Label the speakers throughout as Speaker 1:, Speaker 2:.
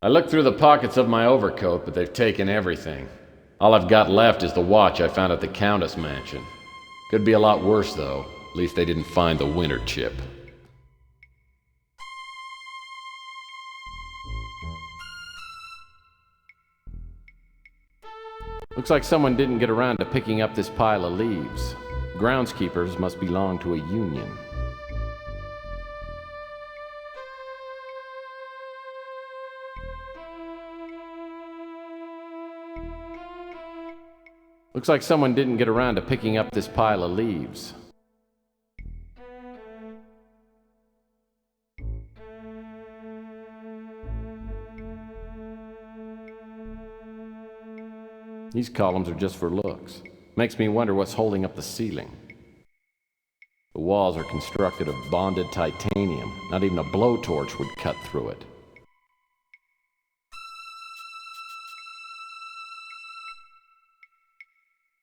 Speaker 1: I looked through the pockets of my overcoat, but they've taken everything. All I've got left is the watch I found at the Countess mansion. Could be a lot worse, though. At least they didn't find the winter chip. Looks like someone didn't get around to picking up this pile of leaves. Groundskeepers must belong to a union. Looks like someone didn't get around to picking up this pile of leaves. These columns are just for looks. Makes me wonder what's holding up the ceiling. The walls are constructed of bonded titanium. Not even a blowtorch would cut through it.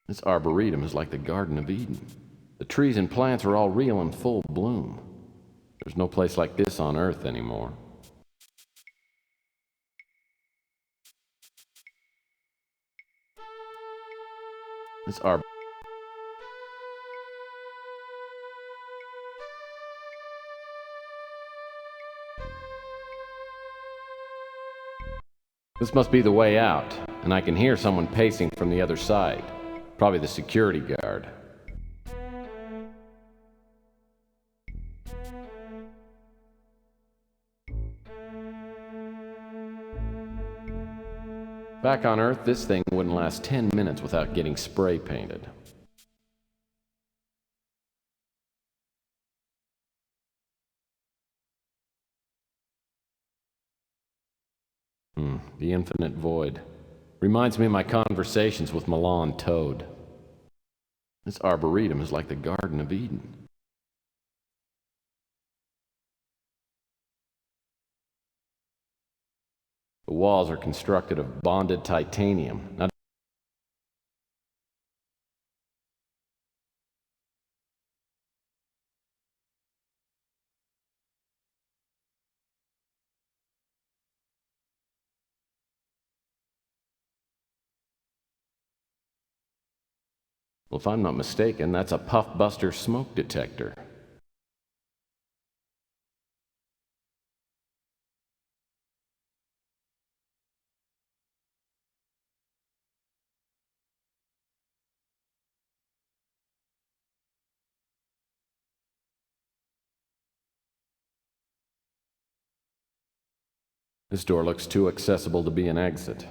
Speaker 1: This arboretum is like the Garden of Eden. The trees and plants are all real and full bloom. There's no place like this on Earth anymore. This must be the way out, and I can hear someone pacing from the other side. Probably the security guard. Back on Earth, this thing wouldn't last 10 minutes without getting spray painted. The infinite void. Reminds me of my conversations with Milan Toad. This arboretum is like the Garden of Eden. The walls are constructed of bonded titanium. Now, well, if I'm not mistaken, that's a puff-buster smoke detector. This door looks too accessible to be an exit.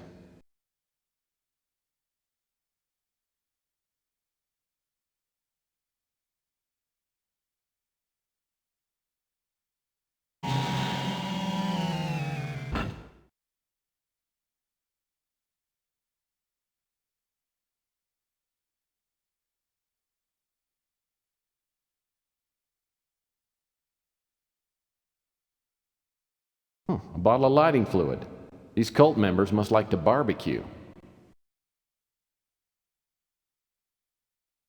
Speaker 1: A bottle of lighting fluid. These cult members must like to barbecue.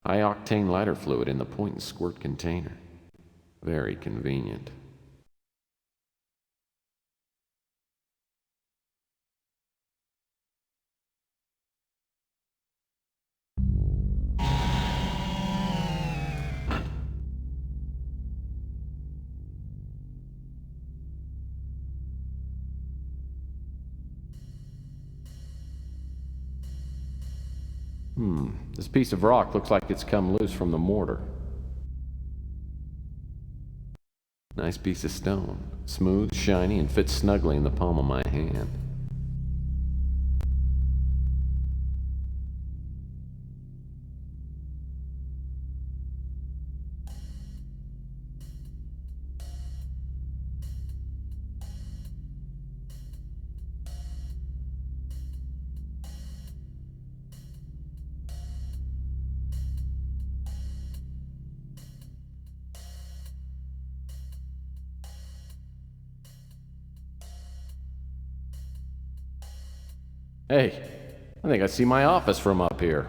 Speaker 1: High-octane lighter fluid in the point and squirt container. Very convenient. This piece of rock looks like it's come loose from the mortar. Nice piece of stone. Smooth, shiny, and fits snugly in the palm of my hand. Hey, I think I see my office from up here.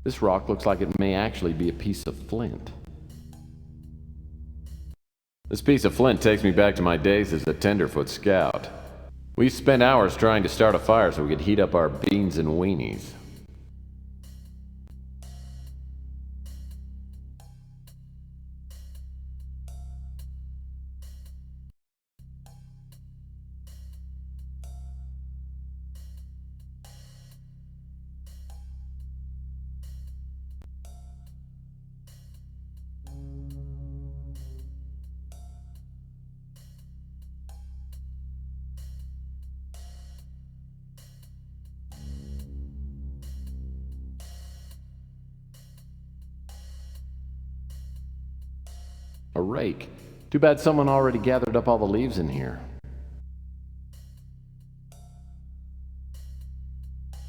Speaker 1: This rock looks like it may actually be a piece of flint. This piece of flint takes me back to my days as a tenderfoot scout. We spent hours trying to start a fire so we could heat up our beans and weenies. A rake. Too bad someone already gathered up all the leaves in here.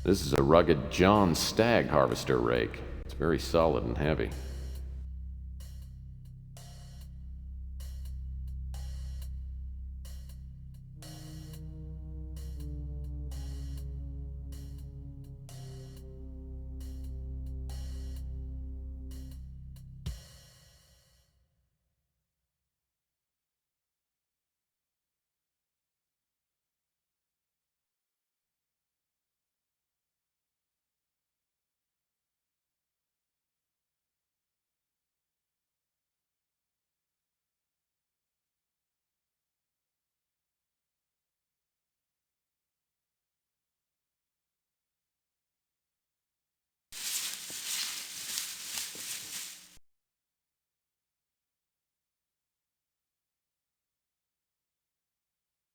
Speaker 1: This is a rugged John Stagg harvester rake. It's very solid and heavy.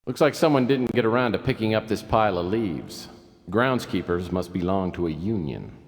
Speaker 1: Looks like someone didn't get around to picking up this pile of leaves. Groundskeepers must belong to a union.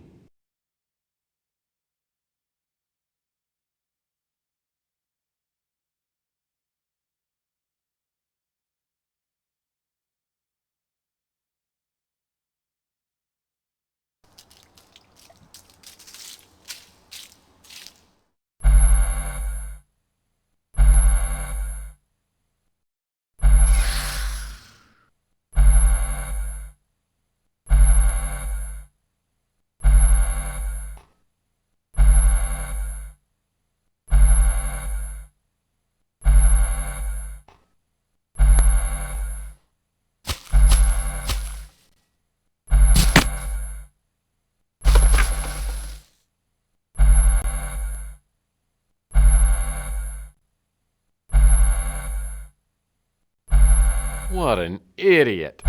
Speaker 1: What an idiot!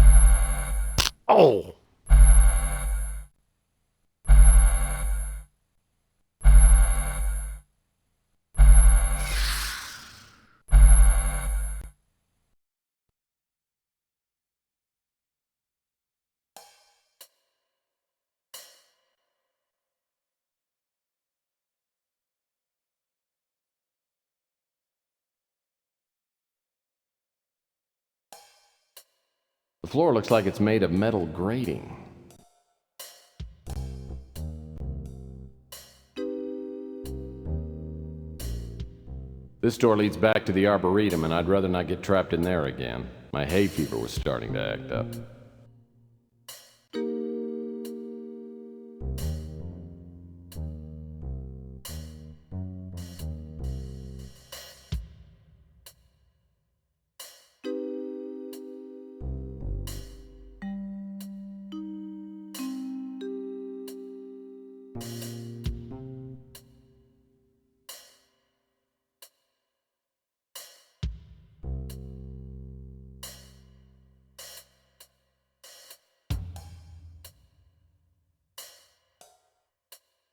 Speaker 1: Oh! The floor looks like it's made of metal grating. This door leads back to the Arboretum, and I'd rather not get trapped in there again. My hay fever was starting to act up.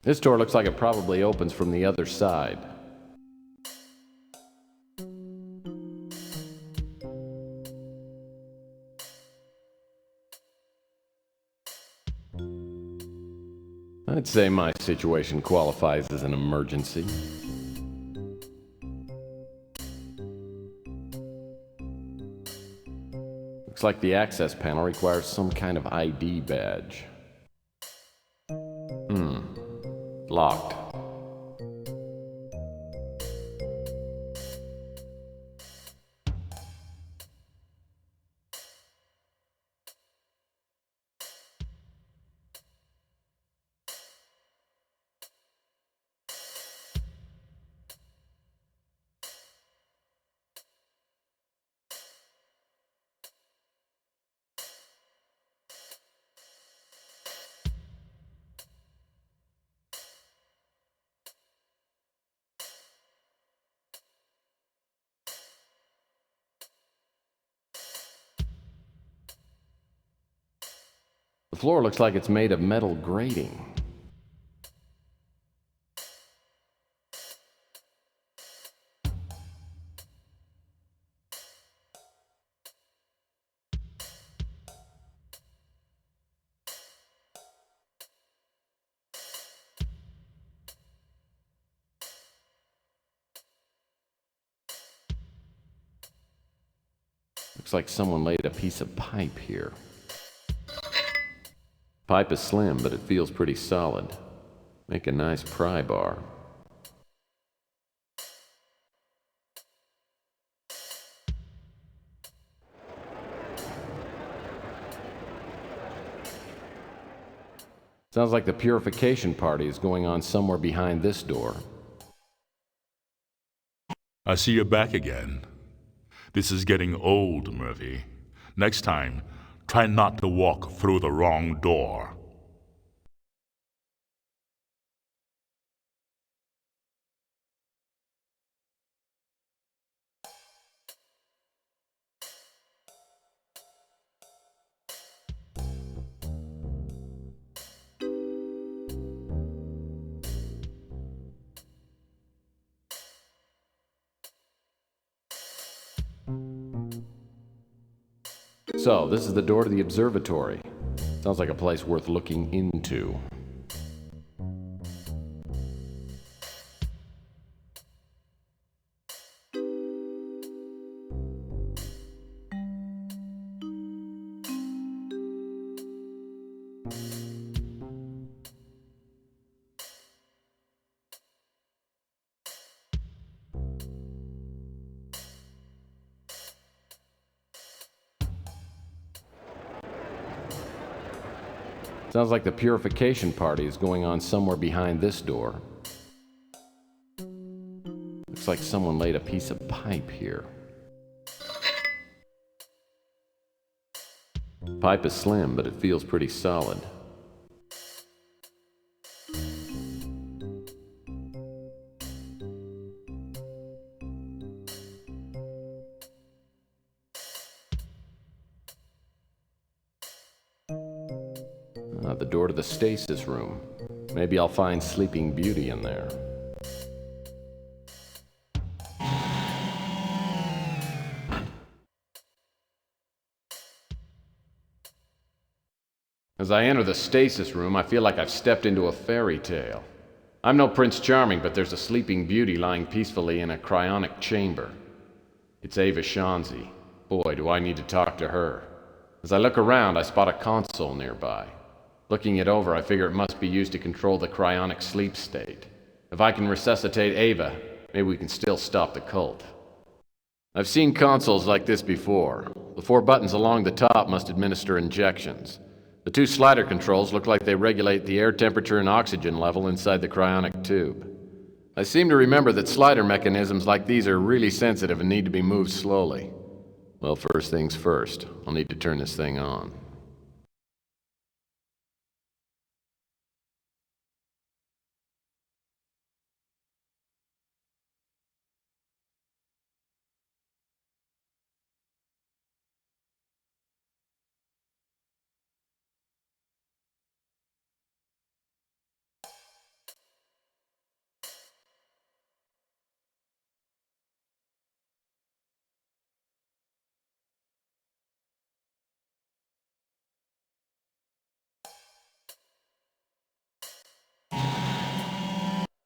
Speaker 1: This door looks like it probably opens from the other side. I'd say my situation qualifies as an emergency. Looks like the access panel requires some kind of ID badge. Locked. The floor looks like it's made of metal grating. Looks like someone laid a piece of pipe here. Pipe is slim, but it feels pretty solid. Make a nice pry bar. Sounds like the purification party is going on somewhere behind this door.
Speaker 2: I see you're back again. This is getting old, Murphy. Next time, try not to walk through the wrong door.
Speaker 1: So, this is the door to the observatory. Sounds like a place worth looking into. Sounds like the purification party is going on somewhere behind this door. Looks like someone laid a piece of pipe here. Pipe is slim, but it feels pretty solid. The door to the stasis room. Maybe I'll find Sleeping Beauty in there. As I enter the stasis room, I feel like I've stepped into a fairy tale. I'm no Prince Charming, but there's a Sleeping Beauty lying peacefully in a cryonic chamber. It's Ava Shanzi. Boy, do I need to talk to her. As I look around, I spot a console nearby. Looking it over, I figure it must be used to control the cryonic sleep state. If I can resuscitate Ava, maybe we can still stop the cult. I've seen consoles like this before. The 4 buttons along the top must administer injections. The 2 slider controls look like they regulate the air temperature and oxygen level inside the cryonic tube. I seem to remember that slider mechanisms like these are really sensitive and need to be moved slowly. Well, first things first, I'll need to turn this thing on.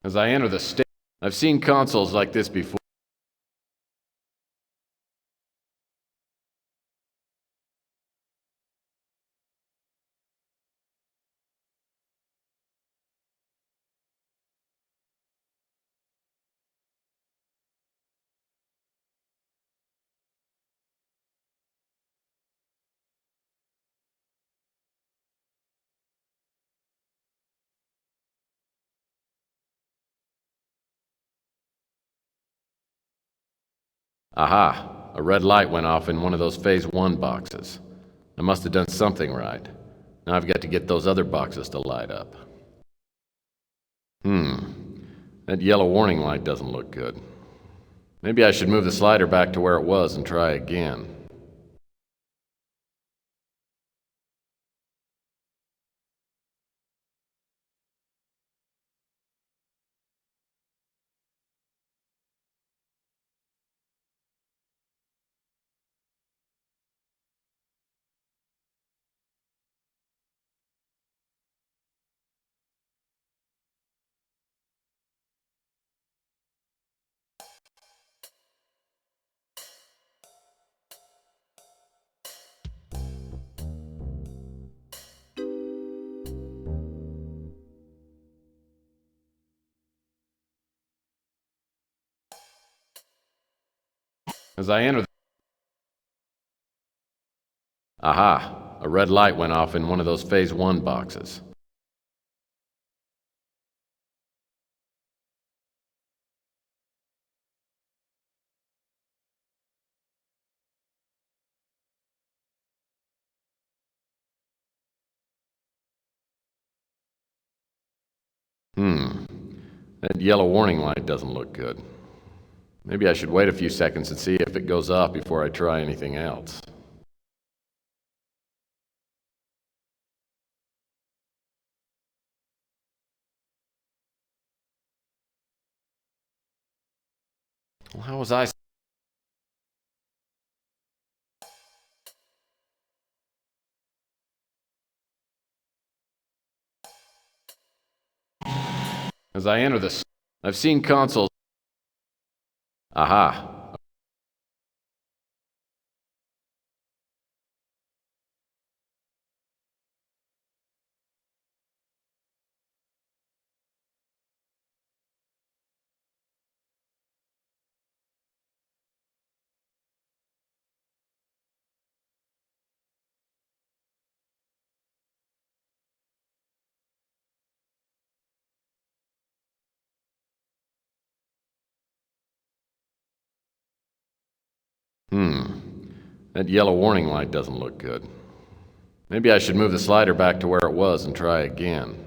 Speaker 1: As I enter the stage, I've seen consoles like this before. Aha! A red light went off in one of those Phase 1 boxes. I must have done something right. Now I've got to get those other boxes to light up. That yellow warning light doesn't look good. Maybe I should move the slider back to where it was and try again. As I enter the... Aha! A red light went off in one of those Phase 1 boxes. That yellow warning light doesn't look good. Maybe I should wait a few seconds and see if it goes off before I try anything else. Well, how was I... As I enter this... I've seen consoles... Aha! That yellow warning light doesn't look good. Maybe I should move the slider back to where it was and try again.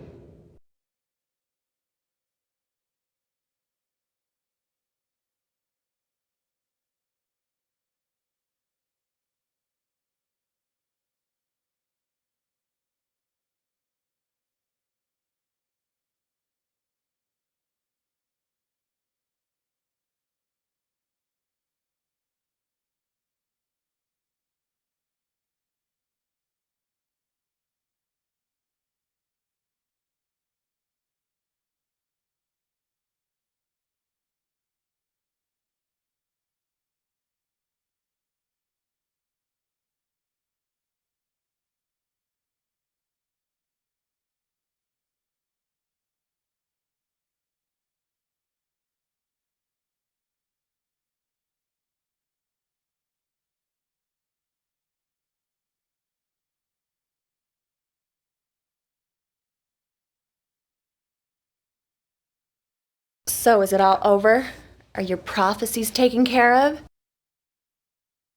Speaker 3: So, is it all over? Are your prophecies taken care of?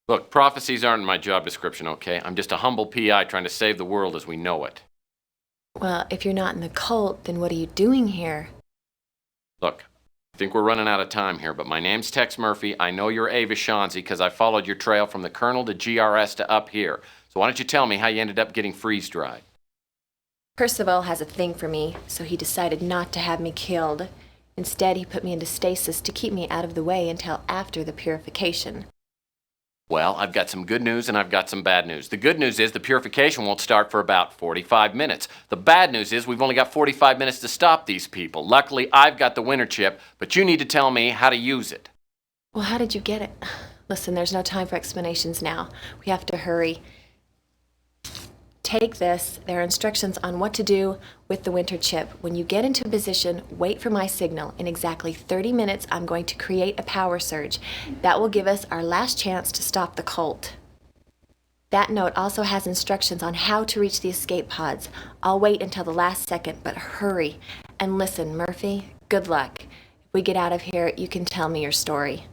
Speaker 1: Look, prophecies aren't in my job description, okay? I'm just a humble PI trying to save the world as we know it.
Speaker 3: Well, if you're not in the cult, then what are you doing here?
Speaker 1: Look, I think we're running out of time here, but my name's Tex Murphy. I know you're Ava Shaughnessy because I followed your trail from the Colonel to GRS to up here. So why don't you tell me how you ended up getting freeze-dried?
Speaker 3: Percival has a thing for me, so he decided not to have me killed. Instead, he put me into stasis to keep me out of the way until after the purification.
Speaker 1: Well, I've got some good news and I've got some bad news. The good news is the purification won't start for about 45 minutes. The bad news is we've only got 45 minutes to stop these people. Luckily, I've got the winter chip, but you need to tell me how to use it.
Speaker 3: Well, how did you get it? Listen, there's no time for explanations now. We have to hurry. Take this. There are instructions on what to do with the winter chip. When you get into position, wait for my signal. In exactly 30 minutes, I'm going to create a power surge. That will give us our last chance to stop the cult. That note also has instructions on how to reach the escape pods. I'll wait until the last second, but hurry. And listen, Murphy, good luck. If we get out of here, you can tell me your story.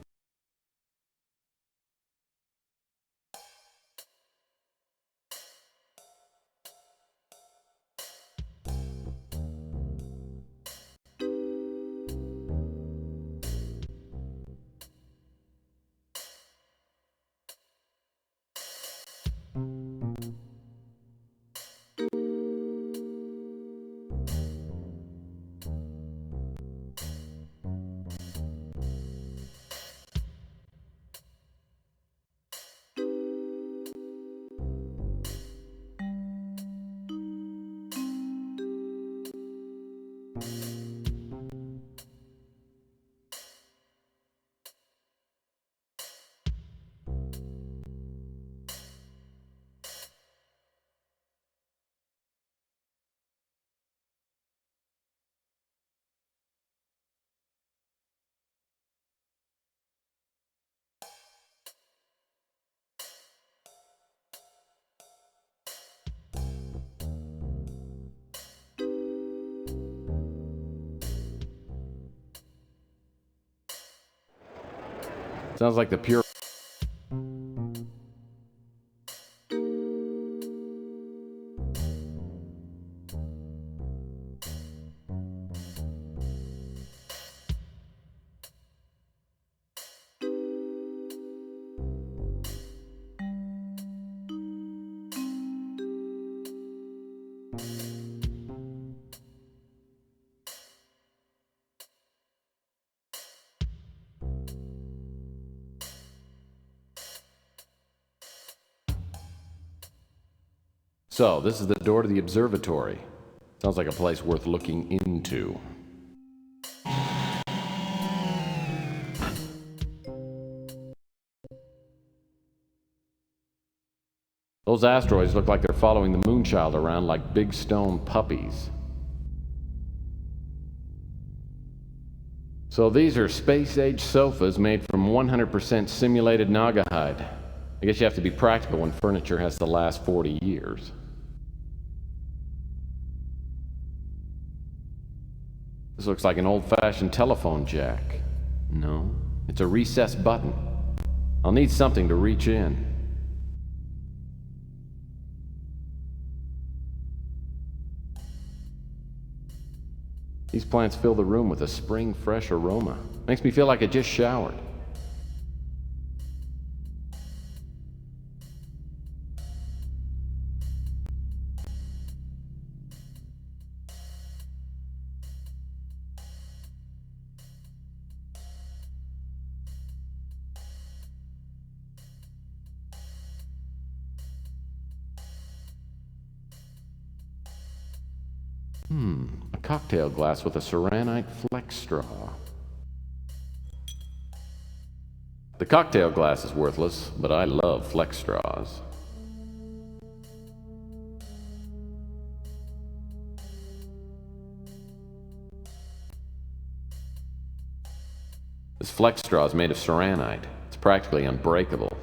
Speaker 1: Sounds like the pure... So, this is the door to the observatory. Sounds like a place worth looking into. Those asteroids look like they're following the Moonchild around like big stone puppies. So these are space-age sofas made from 100% simulated Naga hide. I guess you have to be practical when furniture has to last 40 years. This looks like an old-fashioned telephone jack. No, it's a recessed button. I'll need something to reach in. These plants fill the room with a spring fresh aroma. Makes me feel like I just showered. A cocktail glass with a ceranite flex straw. The cocktail glass is worthless, but I love flex straws. This flex straw is made of ceranite. It's practically unbreakable.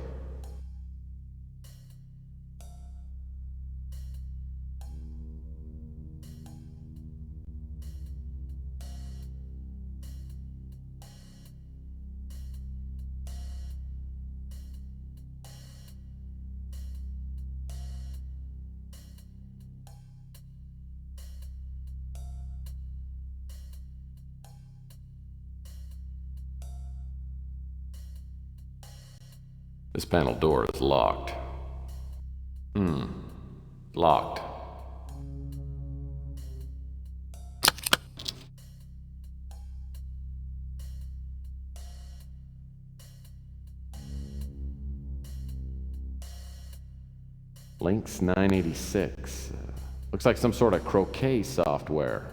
Speaker 1: This panel door is locked. Locked. Lynx 986. Looks like some sort of croquet software.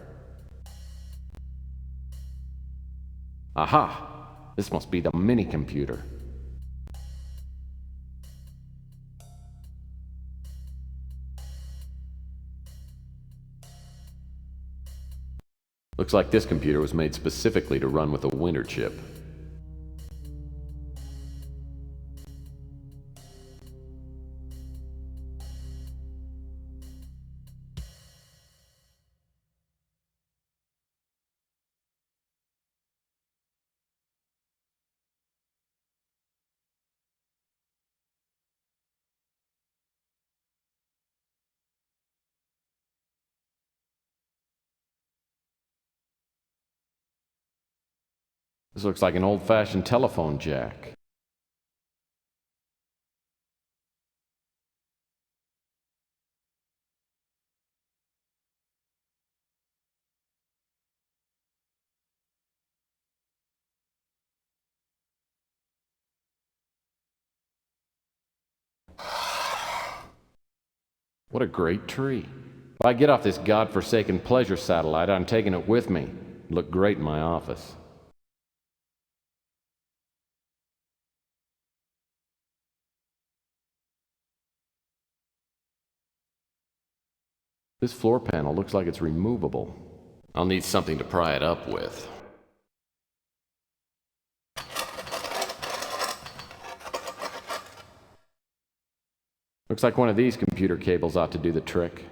Speaker 1: Aha! This must be the mini-computer. Looks like this computer was made specifically to run with a winter chip. This looks like an old-fashioned telephone jack. What a great tree. If I get off this godforsaken pleasure satellite, I'm taking it with me. It'd look great in my office. This floor panel looks like it's removable. I'll need something to pry it up with. Looks like one of these computer cables ought to do the trick.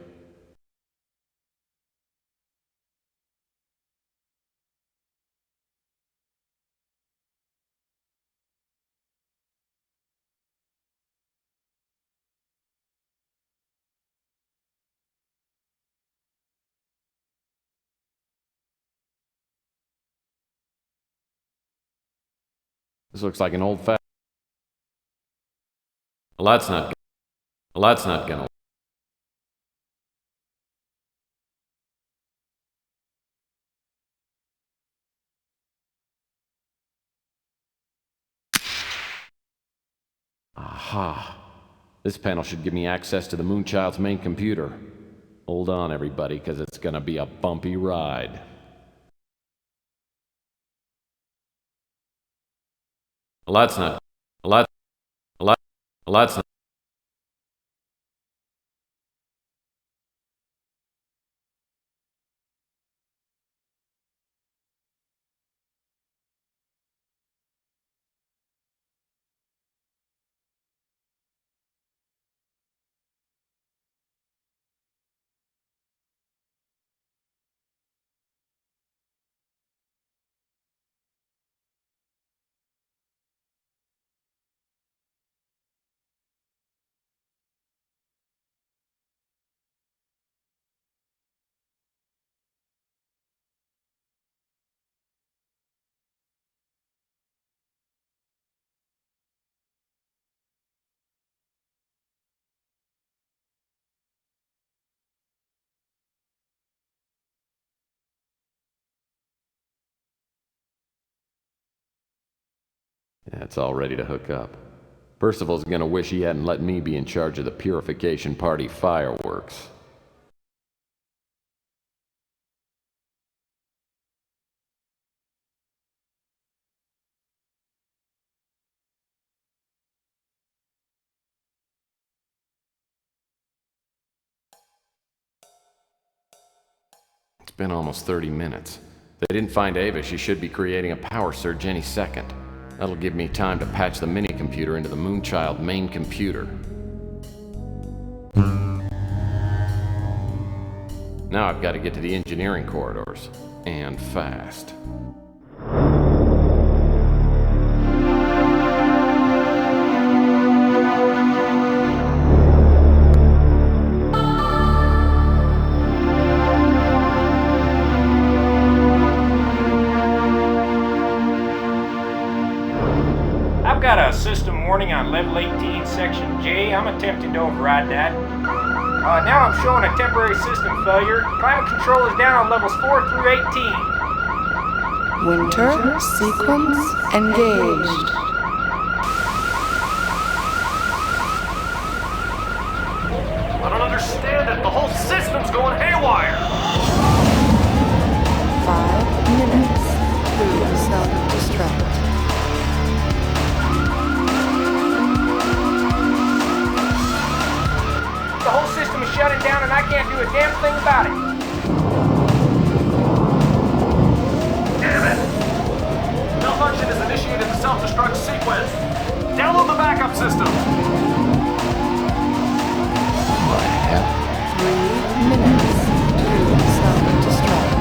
Speaker 1: This looks like an old-fashioned... Well, that's not gonna... Aha. This panel should give me access to the Moonchild's main computer. Hold on, everybody, because it's gonna be a bumpy ride. Well, that's not... Well, that's not... Yeah, it's all ready to hook up. Percival's gonna wish he hadn't let me be in charge of the purification party fireworks. It's been almost 30 minutes. If they didn't find Ava, she should be creating a power surge any second. That'll give me time to patch the mini-computer into the Moonchild main computer. Now I've got to get to the engineering corridors. And fast.
Speaker 4: I've got a system warning on level 18, section J. I'm attempting to override that. Now I'm showing a temporary system failure. Climate control is down on levels 4 through 18.
Speaker 5: Winter sequence engaged.
Speaker 1: I don't understand it. The whole system's going haywire.
Speaker 5: 5 minutes to self-destruct.
Speaker 4: The whole system is shutting down and I can't do a damn thing about it.
Speaker 1: Damn it! Malfunction has initiated the self-destruct sequence. Download the backup system.
Speaker 5: 3 minutes to self-destruct.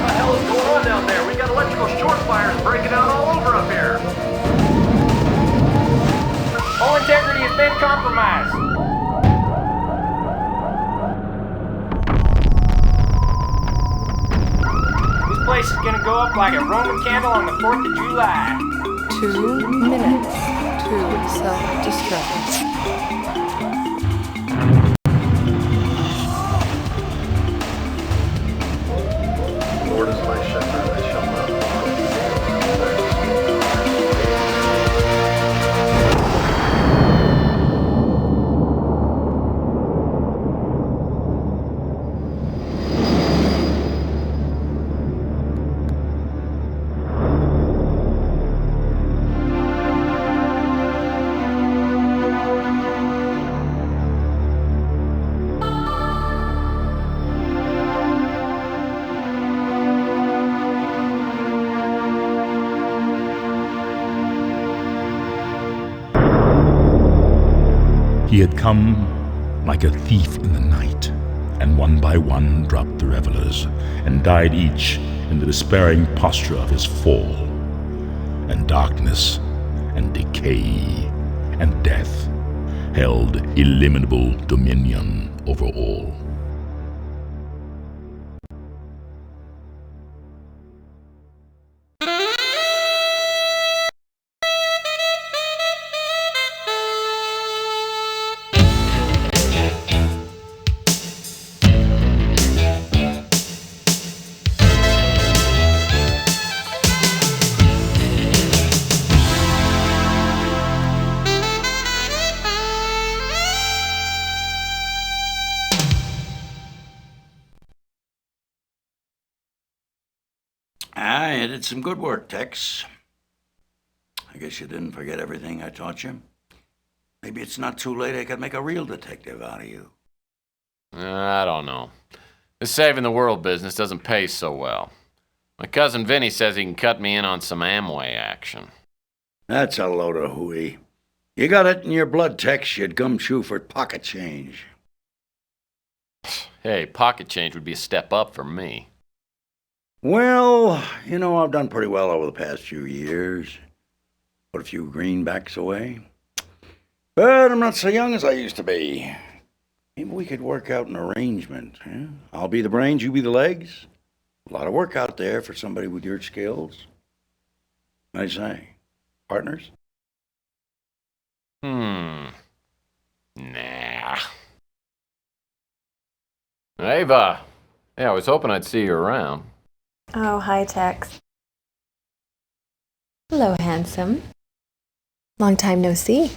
Speaker 1: What the hell is going on down there? We got electrical short fires breaking out all over up here.
Speaker 4: Whole integrity has been compromised. This place is gonna go up like a Roman candle on the 4th of July.
Speaker 5: 2 minutes to self-destruct.
Speaker 2: He had come like a thief in the night, and one by one dropped the revelers, and died each in the despairing posture of his fall. And darkness, and decay, and death held illimitable dominion over all.
Speaker 6: you did some good work, Tex. I guess you didn't forget everything I taught you. Maybe it's not too late. I could make a real detective out of you.
Speaker 1: I don't know. This saving the world business doesn't pay so well. My cousin Vinny says he can cut me in on some Amway action.
Speaker 6: That's a load of hooey. You got it in your blood, Tex. You'd gumshoe for pocket change.
Speaker 1: Hey, pocket change would be a step up for me.
Speaker 6: Well, you know, I've done pretty well over the past few years. Put a few greenbacks away. But I'm not so young as I used to be. Maybe we could work out an arrangement. Huh? I'll be the brains, you be the legs. A lot of work out there for somebody with your skills. I say, partners?
Speaker 1: Nah. Ava! Hey, I was hoping I'd see you around.
Speaker 3: Oh, hi, Tex. Hello, handsome. Long time no see.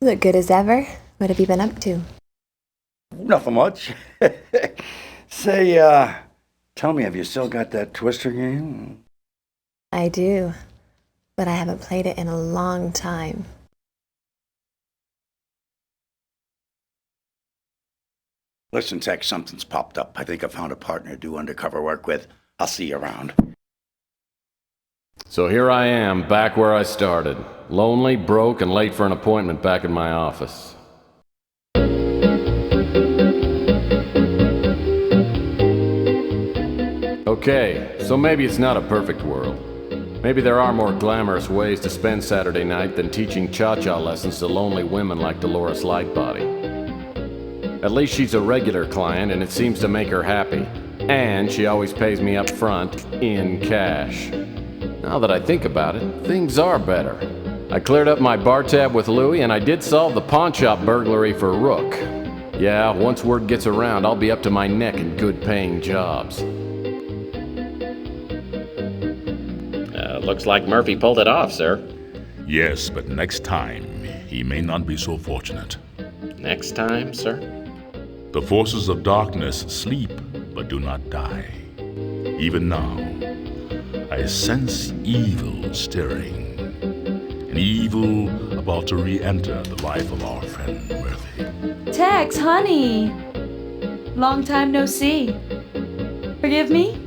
Speaker 3: You look good as ever. What have you been up to?
Speaker 6: Nothing much. Say, tell me, have you still got that Twister game?
Speaker 3: I do, but I haven't played it in a long time.
Speaker 6: Listen, Tex, something's popped up. I think I found a partner to do undercover work with. I'll see you around.
Speaker 1: So here I am, back where I started. Lonely, broke, and late for an appointment back in my office. Okay, so maybe it's not a perfect world. Maybe there are more glamorous ways to spend Saturday night than teaching cha-cha lessons to lonely women like Dolores Lightbody. At least she's a regular client and it seems to make her happy. And she always pays me up front, in cash. Now that I think about it, things are better. I cleared up my bar tab with Louie and I did solve the pawn shop burglary for Rook. Yeah, once word gets around, I'll be up to my neck in good-paying jobs. Looks like Murphy pulled it off, sir.
Speaker 2: Yes, but next time he may not be so fortunate.
Speaker 1: Next time, sir?
Speaker 2: The forces of darkness sleep but do not die. Even now, I sense evil stirring. An evil about to re-enter the life of our friend Murphy.
Speaker 7: Tex, honey. Long time no see. Forgive me?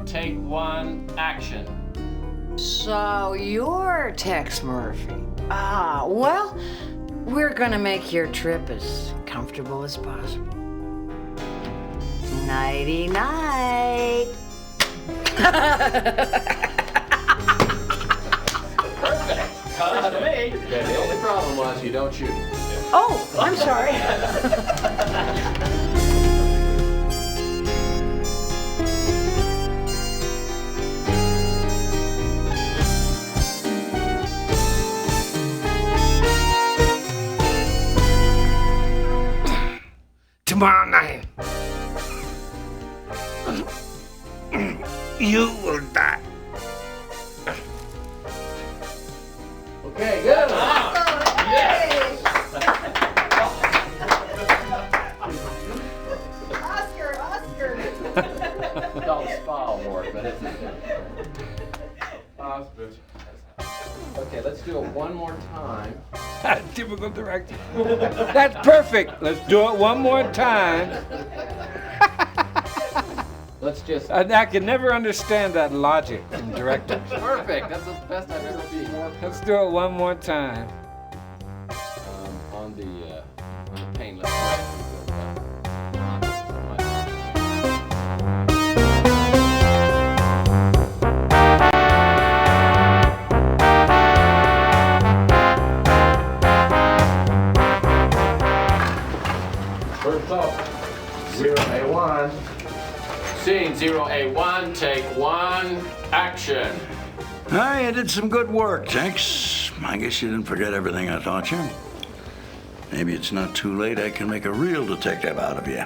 Speaker 1: Take one, action.
Speaker 8: So you're Tex Murphy. Ah, well, we're gonna make your trip as comfortable as possible. Nighty-night.
Speaker 1: Perfect. Cut to me. Yeah, the only problem was you don't shoot.
Speaker 8: Oh, I'm sorry.
Speaker 6: Tomorrow night, you will die.
Speaker 1: Okay, good. Yes. Oscar. It's called a spa award, but it's Oscar. Okay, let's do it one more time.
Speaker 4: Typical director. That's perfect. Let's do it one more time.
Speaker 1: Let's just...
Speaker 4: I can never understand that logic in directors.
Speaker 1: Perfect. That's the best I've ever seen.
Speaker 4: Let's do it one more time.
Speaker 1: On the painless way. First up, 0A1. Scene 0A1, take one, action.
Speaker 6: Hi, you did some good work, Tex. I guess you didn't forget everything I taught you. Maybe it's not too late. I can make a real detective out of you.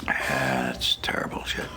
Speaker 6: That's terrible shit.